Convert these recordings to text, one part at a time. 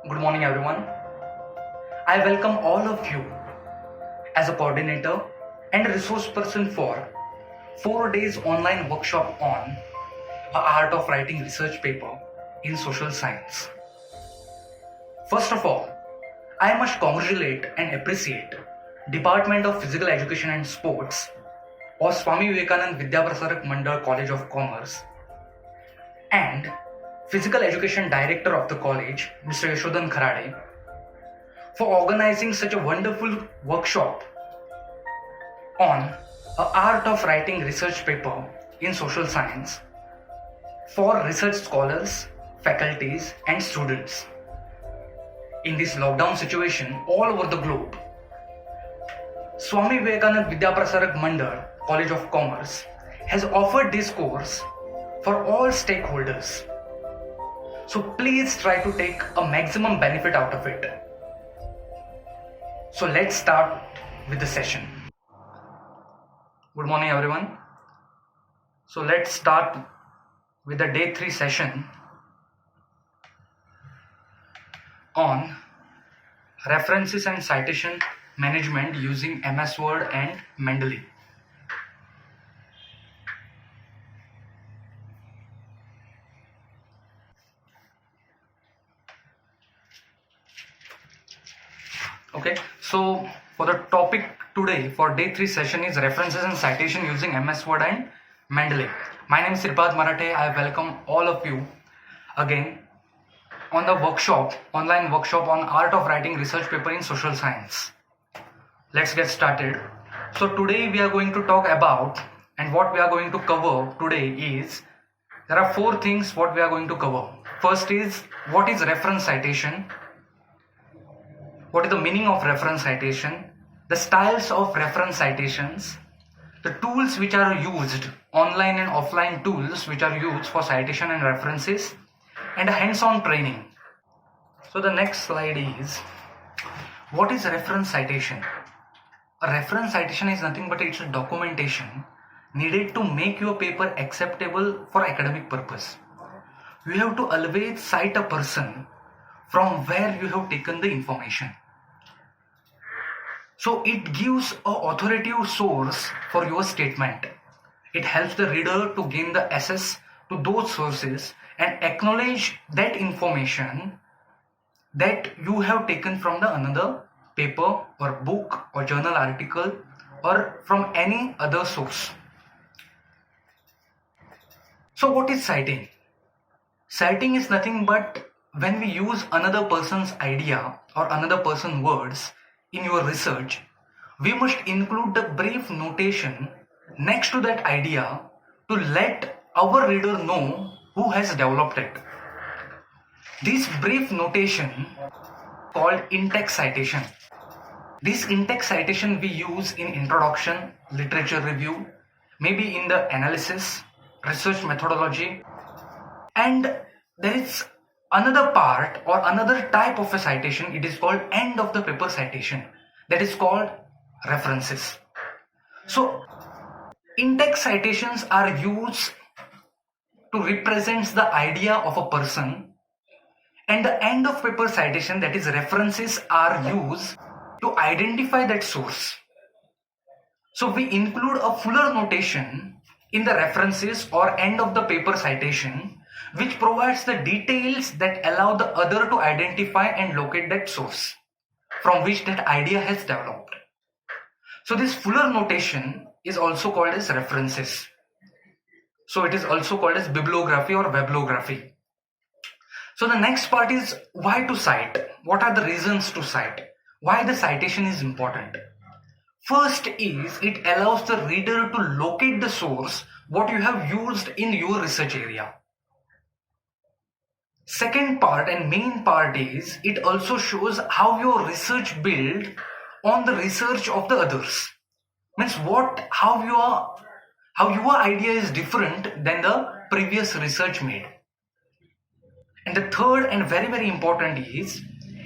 Good morning, everyone. I welcome all of you as a coordinator and resource person for 4 days online workshop on the art of writing research paper in social science. First of all, I must congratulate and appreciate Department of Physical Education and Sports or Swami Vivekanand Vidyaprasarak Mandal College of Commerce and Physical Education Director of the college, Mr. Yashodhan Kharade, for organizing such a wonderful workshop on the art of writing research paper in social science for research scholars, faculties and students. In this lockdown situation all over the globe, Swami Vivekanand Vidyaprasarak Mandal College of Commerce has offered this course for all stakeholders. So please try to take a maximum benefit out of it. So let's start with the session. Good morning, everyone. So let's start with the day 3 session on references and citation management using MS Word and Mendeley. Okay, so for the topic today for day 3 session is references and citation using MS Word and Mendeley. My name is Sirpad Marathe. I welcome all of you again on the online workshop on art of writing research paper in social science. Let's get started. So today we are going to talk about, and what we are going to cover today is, there are 4 things what we are going to cover. First is, what is reference citation? What is the meaning of reference citation? The styles of reference citations, the tools which are used, online and offline tools which are used for citation and references, and a hands-on training. So the next slide is, what is reference citation? A reference citation is nothing but it's a documentation needed to make your paper acceptable for academic purpose. You have to always cite a person from where you have taken the information. So it gives an authoritative source for your statement. It helps the reader to gain the access to those sources and acknowledge that information that you have taken from the another paper or book or journal article or from any other source. So what is citing? Citing is nothing but when we use another person's idea or another person's words in your research, we must include the brief notation next to that idea to let our reader know who has developed it. This brief notation called in-text citation. This in-text citation we use in introduction, literature review, maybe in the analysis, research methodology, and there is another part or another type of a citation. It is called end of the paper citation, that is called references. So in-text citations are used to represent the idea of a person, and the end of paper citation, that is references, are used to identify that source. So we include a fuller notation in the references or end of the paper citation, which provides the details that allow the other to identify and locate that source from which that idea has developed. So this fuller notation is also called as references. So it is also called as bibliography or bibliography. So the next part is why to cite. What are the reasons to cite? Why the citation is important? First is, it allows the reader to locate the source what you have used in your research area. Second part and main part is, it also shows how your research build on the research of the others. Means how your idea is different than the previous research made. And the third and very, very important is,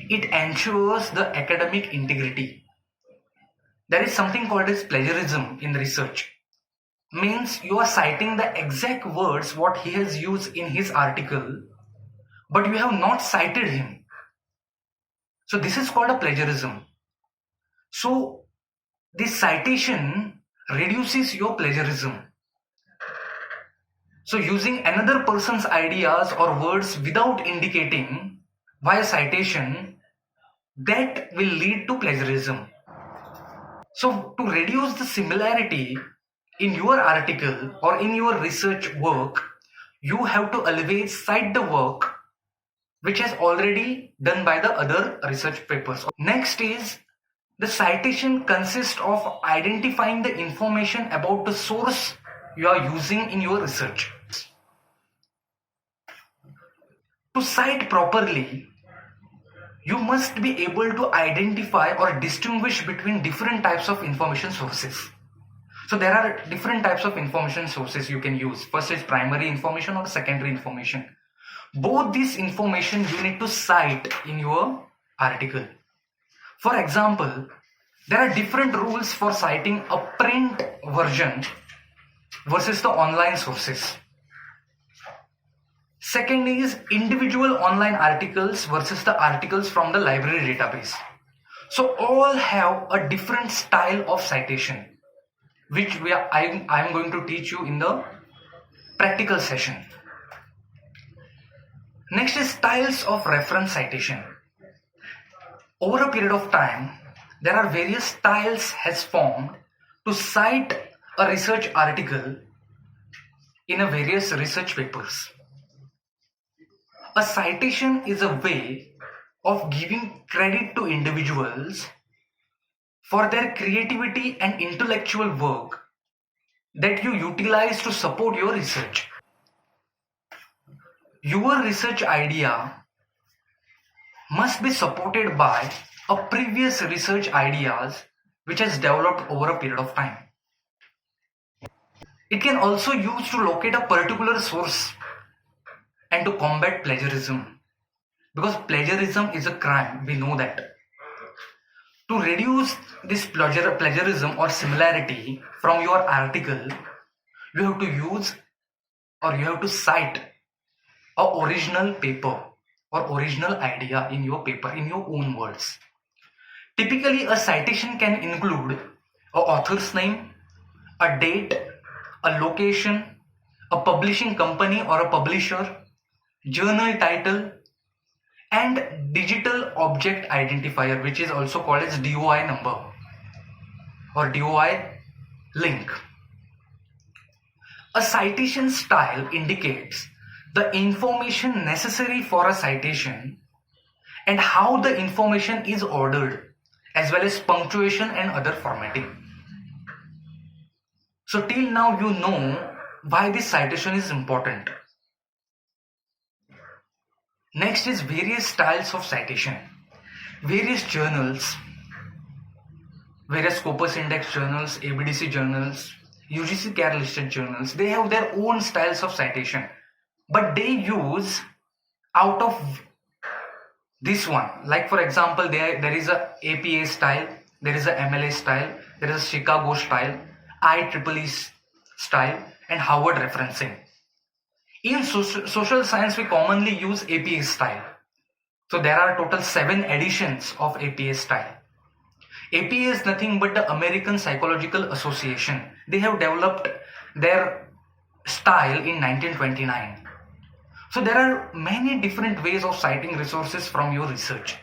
it ensures the academic integrity. There is something called as plagiarism in research. Means you are citing the exact words what he has used in his article, but you have not cited him. So this is called a plagiarism. So this citation reduces your plagiarism. So using another person's ideas or words without indicating via citation, that will lead to plagiarism. So to reduce the similarity in your article or in your research work, you have to always cite the work which has already done by the other research papers. Next is the citation consists of identifying the information about the source you are using in your research. To cite properly, you must be able to identify or distinguish between different types of information sources. So there are different types of information sources you can use. First is primary information or secondary information. Both these information you need to cite in your article. For example, there are different rules for citing a print version versus the online sources. Second is individual online articles versus the articles from the library database. So all have a different style of citation, which I am going to teach you in the practical session. Next is styles of reference citation. Over a period of time, there are various styles has formed to cite a research article in a various research papers. A citation is a way of giving credit to individuals for their creativity and intellectual work that you utilize to support your research. Your research idea must be supported by a previous research ideas which has developed over a period of time. It can also use to locate a particular source and to combat plagiarism, because plagiarism is a crime, we know that. To reduce this plagiarism or similarity from your article, you have to use or you have to cite a original paper or original idea in your paper in your own words. Typically, a citation can include a author's name, a date, a location, a publishing company or a publisher, journal title, and digital object identifier, which is also called as DOI number or DOI link. A citation style indicates the information necessary for a citation and how the information is ordered, as well as punctuation and other formatting. So till now you know why this citation is important. Next is various styles of citation. Various journals, various Scopus Index journals, ABDC journals, UGC CARE listed journals, they have their own styles of citation, but they use out of this one. Like for example, there is a APA style, there is a MLA style, there is a Chicago style, IEEE style, and Harvard referencing. In social science, we commonly use APA style. So there are total 7 editions of APA style. APA is nothing but the American Psychological Association. They have developed their style in 1929. So there are many different ways of citing resources from your research.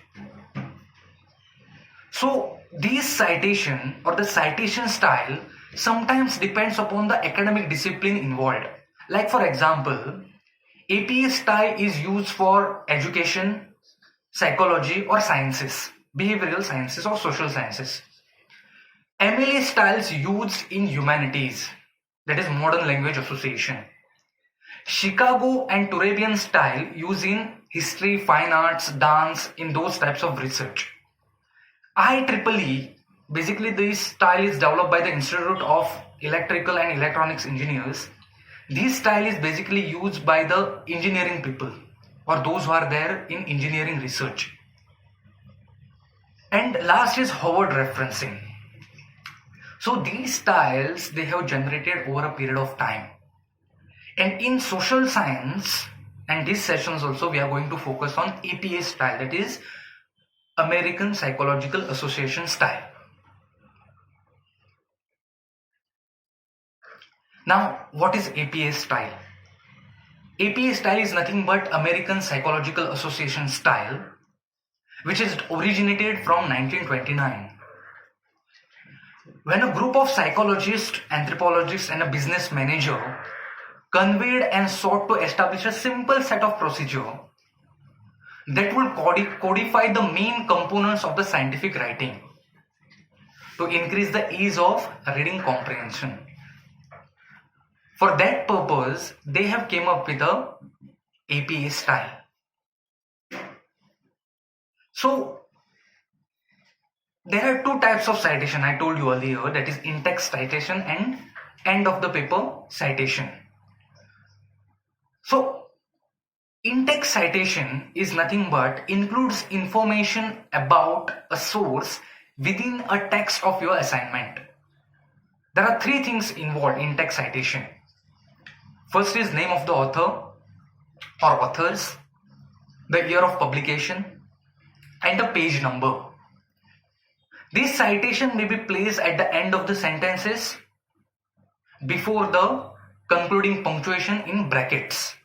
So these citation or the citation style sometimes depends upon the academic discipline involved. Like for example, APA style is used for education, psychology or sciences, behavioral sciences or social sciences. MLA styles used in humanities, that is modern language association. Chicago and Turabian style used in history, fine arts, dance, in those types of research. IEEE, basically this style is developed by the Institute of Electrical and Electronics Engineers. This style is basically used by the engineering people or those who are there in engineering research. And last is Harvard referencing. So these styles, they have generated over a period of time. And in social science, and these sessions also, we are going to focus on APA style, that is American Psychological Association style. Now, what is APA style? APA style is nothing but American Psychological Association style, which is originated from 1929. When a group of psychologists, anthropologists, and a business manager conveyed and sought to establish a simple set of procedure that would codify the main components of the scientific writing to increase the ease of reading comprehension. For that purpose, they have came up with a APA style. So, there are two types of citation I told you earlier, that is in-text citation and end of the paper citation. So, in-text citation is nothing but includes information about a source within a text of your assignment. There are three things involved in text citation. First is name of the author or authors, the year of publication, and the page number. This citation may be placed at the end of the sentences before the concluding punctuation in brackets.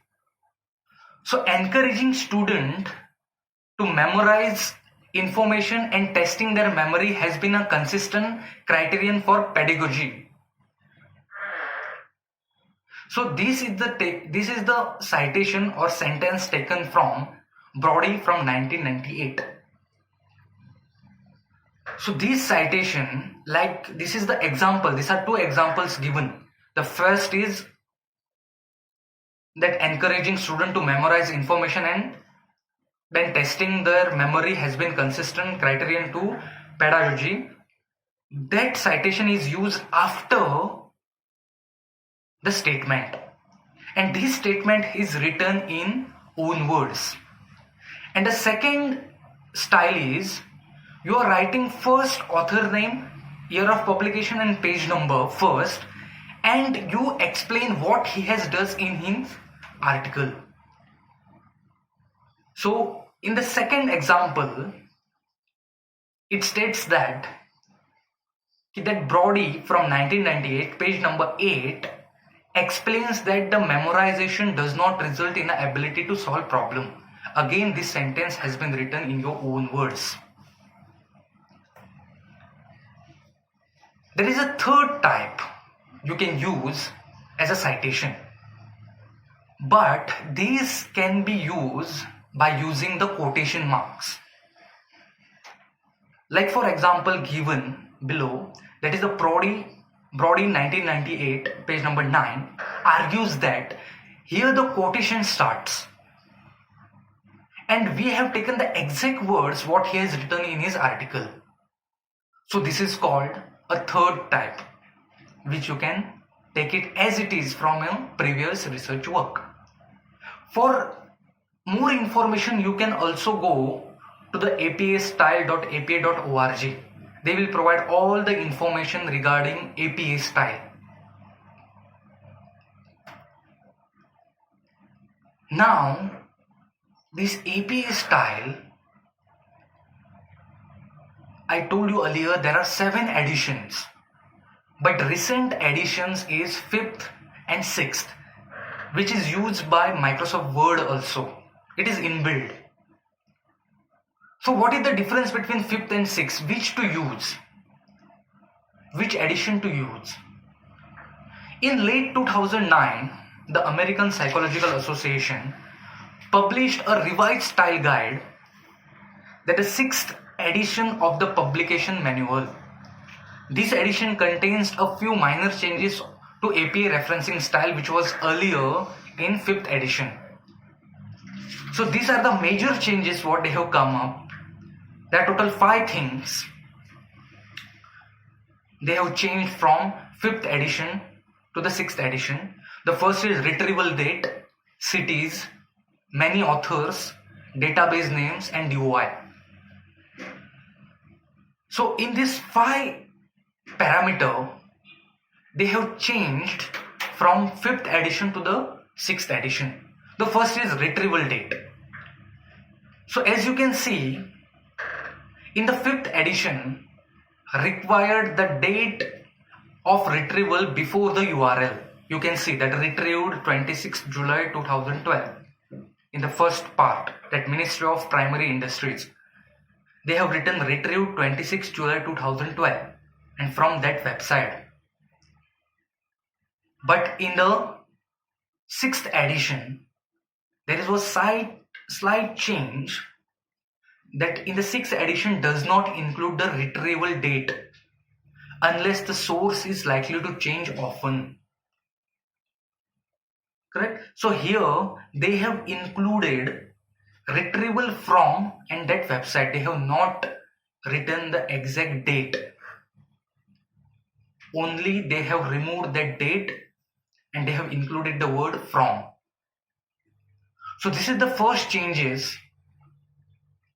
So encouraging student to memorize information and testing their memory has been a consistent criterion for pedagogy. So this is the citation or sentence taken from Brody from 1998. So this citation, like this is the example, these are two examples given. The first is that encouraging student to memorize information and then testing their memory has been consistent criterion to pedagogy. That citation is used after the statement, and this statement is written in own words. And the second style is you are writing first author name, year of publication and page number first, and you explain what he has does in his article. So in the second example, it states that Brody from 1998, page number 8, explains that the memorization does not result in the ability to solve problem. Again, this sentence has been written in your own words. There is a third type you can use as a citation, but these can be used by using the quotation marks. Like for example given below, that is the Brody 1998, page number 9, argues that here the quotation starts and we have taken the exact words what he has written in his article. So this is called a third type, which you can take it as it is from your previous research work. For more information, you can also go to the apastyle.apa.org. They will provide all the information regarding APA style. Now, this APA style, I told you earlier there are 7 editions, but recent editions is 5th and 6th, which is used by Microsoft Word also. It is inbuilt. So what is the difference between 5th and 6th? Which to use? Which edition to use? In late 2009, the American Psychological Association published a revised style guide, that is 6th edition of the publication manual. This edition contains a few minor changes to APA referencing style which was earlier in 5th edition. So these are the major changes what they have come up. There are total 5 things they have changed from 5th edition to the 6th edition. The first is retrieval date, cities, many authors, database names and DOI. So in this 5 parameter, they have changed from 5th edition to the 6th edition. The first is retrieval date. So as you can see, In the 5th edition, required the date of retrieval before the URL. You can see that retrieved 26 July 2012 in the first part, that Ministry of Primary Industries. They have written retrieved 26 July 2012 and from that website. But in the 6th edition, there is a slight change, that in the 6th edition does not include the retrieval date unless the source is likely to change often. Correct? So here they have included retrieval from and that website. They have not written the exact date. Only they have removed that date and they have included the word from. So this is the first changes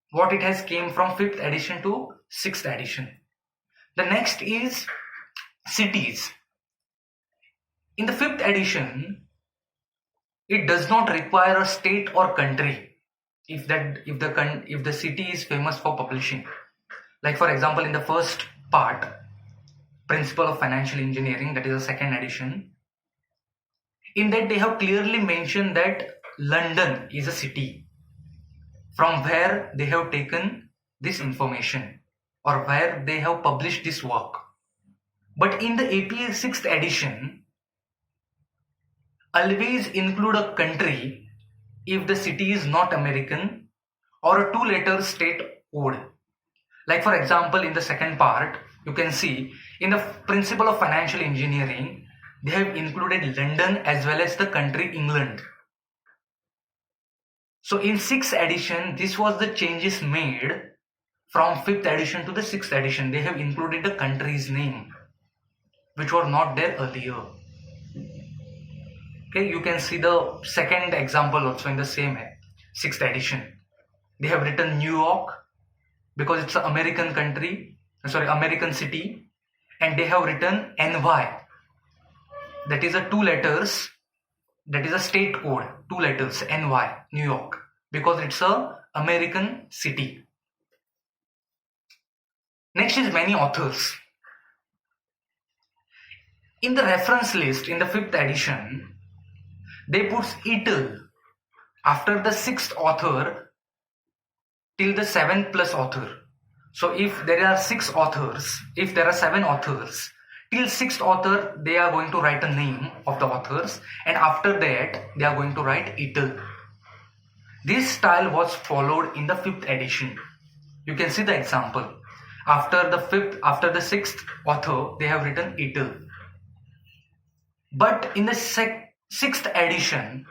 what it has came from 5th edition to 6th edition. The next is cities. In the 5th edition, it does not require a state or country if the city is famous for publishing. Like for example, in the first part, Principle of Financial Engineering, that is the 2nd edition, in that they have clearly mentioned that London is a city from where they have taken this information or where they have published this work. But in the APA 6th edition, always include a country if the city is not American or a 2-letter state code. Like for example, in the second part, you can see in the Principle of Financial Engineering, they have included London as well as the country England. So in 6th edition, this was the changes made from 5th edition to the 6th edition. They have included the country's name, which were not there earlier. Okay, you can see the second example also in the same 6th edition. They have written New York because it's an American American city, and they have written NY. That is a 2 letters. That is a state code, 2 letters, NY, New York, because it's a American city. Next is many authors. In the reference list in the 5th edition, they put etal after the 6th author till the 7th plus author. So if there are 6 authors, if there are 7 authors, till 6th author they are going to write a name of the authors, and after that they are going to write etal. This style was followed in the 5th edition. You can see the example. After the 6th author, they have written etal. But in the 6th edition,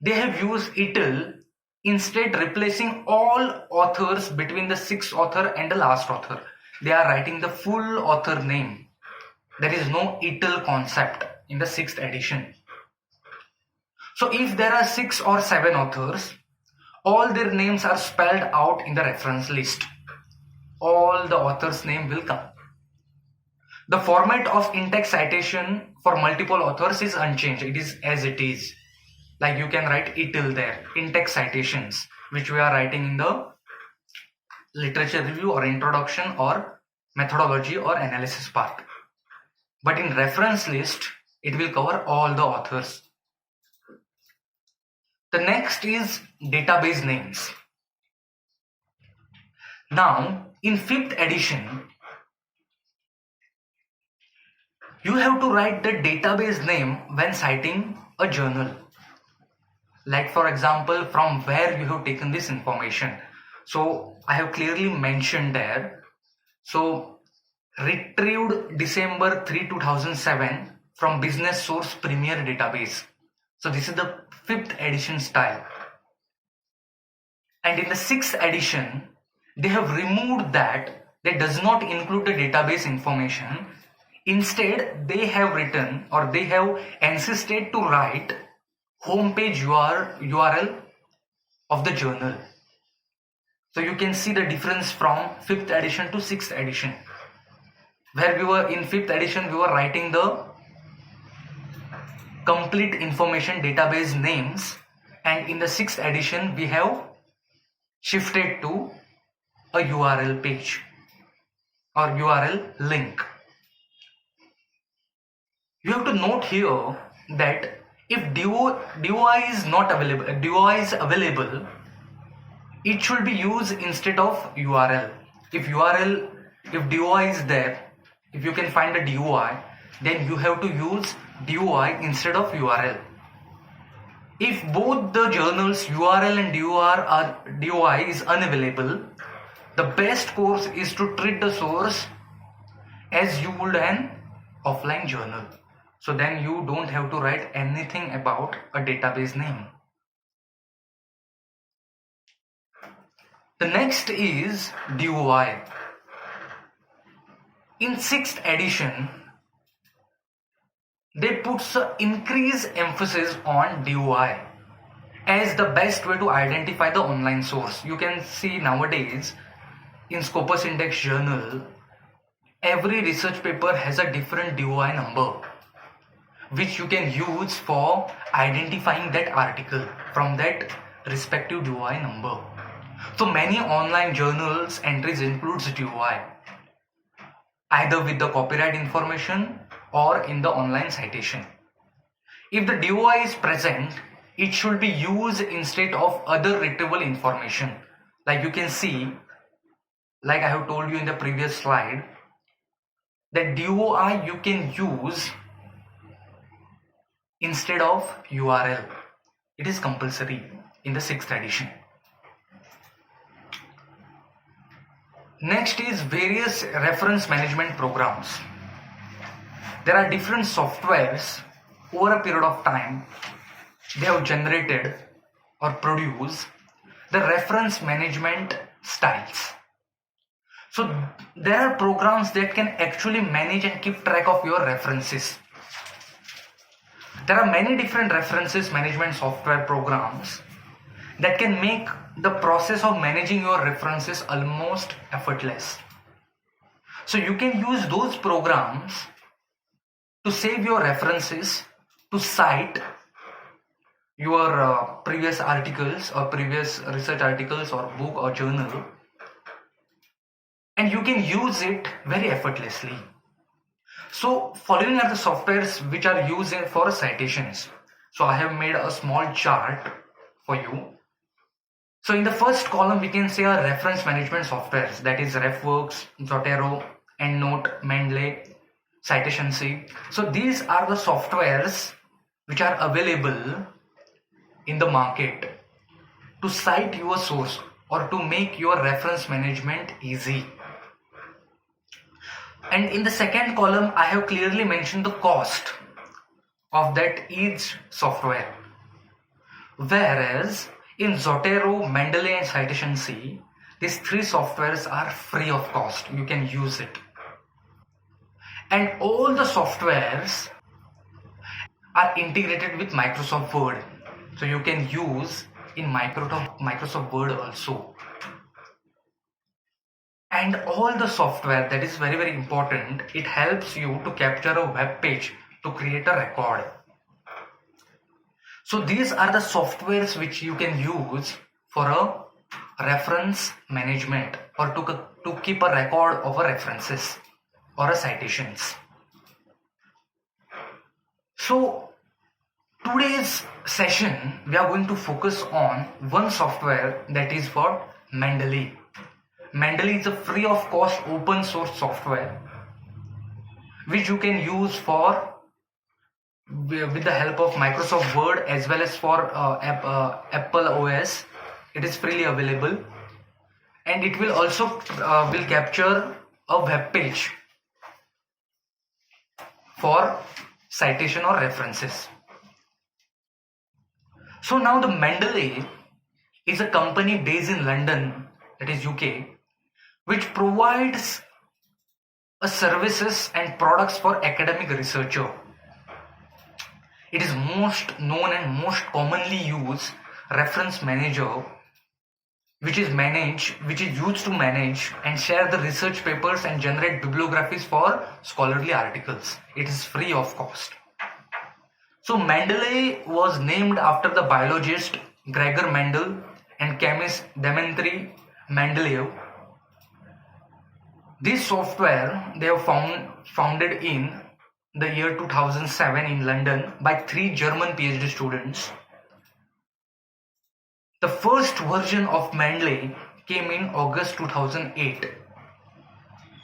they have used etal, instead replacing all authors between the 6th author and the last author. They are writing the full author name. There is no etal concept in the 6th edition. So if there are 6 or 7 authors, all their names are spelled out in the reference list. All the authors' name will come. The format of in-text citation for multiple authors is unchanged. It is as it is. Like you can write etal there, in-text citations, which we are writing in the literature review or introduction or methodology or analysis part. But in reference list, it will cover all the authors. The next is database names. Now, in 5th edition, you have to write the database name when citing a journal. Like for example, from where you have taken this information. So I have clearly mentioned there. So retrieved December 3, 2007 from Business Source Premier Database. So this is the 5th edition style. And in the 6th edition, they have removed that. That does not include the database information. Instead, they have written or they have insisted to write homepage URL of the journal. So you can see the difference from 5th edition to 6th edition. Where we were in 5th edition, we were writing the complete information database names, and in the 6th edition we have shifted to a URL page or URL link. You have to note here that if DOI is not available, DOI is available, it should be used instead of URL. If DOI is there, if you can find a DOI, then you have to use DOI instead of URL. If both the journals URL and DOI is unavailable, the best course is to treat the source as you would an offline journal. So then you don't have to write anything about a database name. The next is DOI. In 6th edition, they put increased emphasis on DOI as the best way to identify the online source. You can see nowadays in Scopus Index journal, every research paper has a different DOI number, which you can use for identifying that article from that respective DOI number. So many online journals entries includes DOI, either with the copyright information or in the online citation. If the DOI is present, it should be used instead of other retrievable information. Like you can see, like I have told you in the previous slide, that DOI you can use instead of URL. It is compulsory in the 6th edition. Next is various reference management programs. There are different softwares over a period of time they have generated or produced the reference management styles. So there are programs that can actually manage and keep track of your references. There are many different references management software programs that can make the process of managing your references almost effortless. So you can use those programs to save your references, to cite your previous articles or previous research articles or book or journal, and you can use it very effortlessly. So following are the softwares which are used for citations. So I have made a small chart for you. So in the first column we can say our reference management softwares, that is RefWorks, Zotero, EndNote, Mendeley, Citation-C. So these are the softwares which are available in the market to cite your source or to make your reference management easy. And in the second column I have clearly mentioned the cost of that each software. Whereas in Zotero, Mendeley and Citation-C, these three softwares are free of cost. You can use it. And all the softwares are integrated with Microsoft Word. So you can use in Microsoft Word also. And all the software, that is very, very important, it helps you to capture a web page to create a record. So these are the softwares which you can use for a reference management or to keep a record of a references or a citations. So today's session we are going to focus on one software, that is for Mendeley. Mendeley is a free of cost open source software which you can use for with the help of Microsoft Word as well as for Apple OS. It is freely available, and it will also will capture a web page for citation or references. So now the Mendeley is a company based in London, that is UK, which provides services and products for academic researcher. It is most known and most commonly used reference manager, which is used to manage and share the research papers and generate bibliographies for scholarly articles. It is free of cost. So Mendeley was named after the biologist Gregor Mendel and chemist Dmitry Mendeleev. This software they have founded in the year 2007 in London by 3 German PhD students. The first version of Mendeley came in August 2008.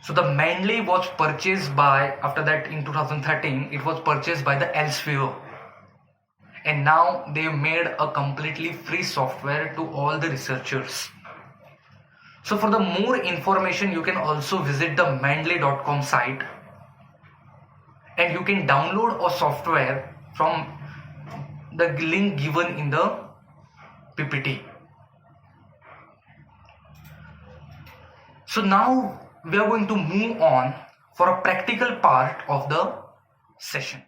So the Mendeley was purchased by, after that in 2013, it was purchased by the Elsevier. And now they made a completely free software to all the researchers. So for the more information, you can also visit the mendeley.com site, and you can download a software from the link given in the PPT. So now we are going to move on for a practical part of the session.